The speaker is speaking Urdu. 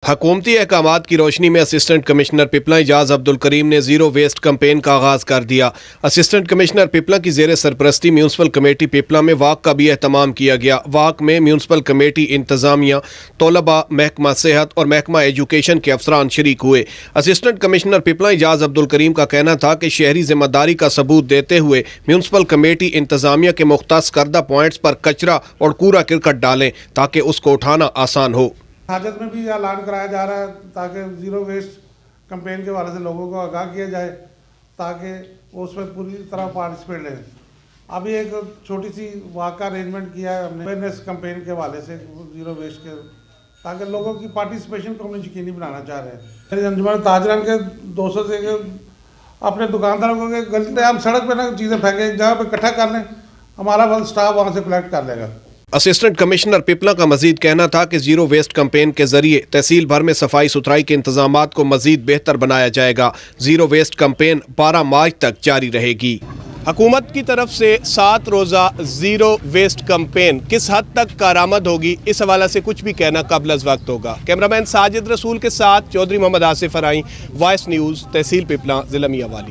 حکومتی احکامات کی روشنی میں اسسٹنٹ کمشنر پپلا اعجاز عبد الکریم نے زیرو ویسٹ کمپین کا آغاز کر دیا۔ اسسٹنٹ کمشنر پپلا کی زیر سرپرستی میونسپل کمیٹی پپلا میں واک کا بھی اہتمام کیا گیا۔ واک میں میونسپل کمیٹی، انتظامیہ، طلباء، محکمہ صحت اور محکمہ ایجوکیشن کے افسران شریک ہوئے۔ اسسٹنٹ کمشنر پپلا اعجاز عبد الکریم کا کہنا تھا کہ شہری ذمہ داری کا ثبوت دیتے ہوئے میونسپل کمیٹی انتظامیہ کے مختص کردہ پوائنٹس پر کچرا اور کوڑا کرکٹ ڈالیں تاکہ اس کو اٹھانا آسان ہو۔ حاجت میں بھی اعلان کرایا جا رہا ہے تاکہ زیرو ویسٹ کمپین کے حوالے سے لوگوں کو آگاہ کیا جائے تاکہ وہ اس میں پوری طرح پارٹیسپیٹ لیں۔ ابھی ایک چھوٹی سی واقعہ ارینجمنٹ کیا ہے ہم نے اویئرنیس کمپین کے حوالے سے زیرو ویسٹ کے، تاکہ لوگوں کی پارٹیسپیشن کو ہم یقینی بنانا چاہ رہے ہیں۔ میری انجمن تاجران کے 200 سے اپنے دکانداروں کو کہ غلطی ہم سڑک پہ نہ چیزیں پھینکیں، جہاں پہ اکٹھا کر لیں، ہمارا اسٹاف وہاں سے کلیکٹ کر لے گا۔ اسسٹنٹ کمشنر پپلا کا مزید کہنا تھا کہ زیرو ویسٹ کمپین کے ذریعے تحصیل بھر میں صفائی ستھرائی کے انتظامات کو مزید بہتر بنایا جائے گا۔ زیرو ویسٹ کمپین 12 مارچ تک جاری رہے گی۔ حکومت کی طرف سے 7 روزہ زیرو ویسٹ کمپین کس حد تک کارآمد ہوگی، اس حوالے سے کچھ بھی کہنا قبل از وقت ہوگا۔ کیمرامین ساجد رسول کے ساتھ چودھری محمد آصف ارائیں، وائس نیوز، تحصیل پپلا، ضلع میاں والی۔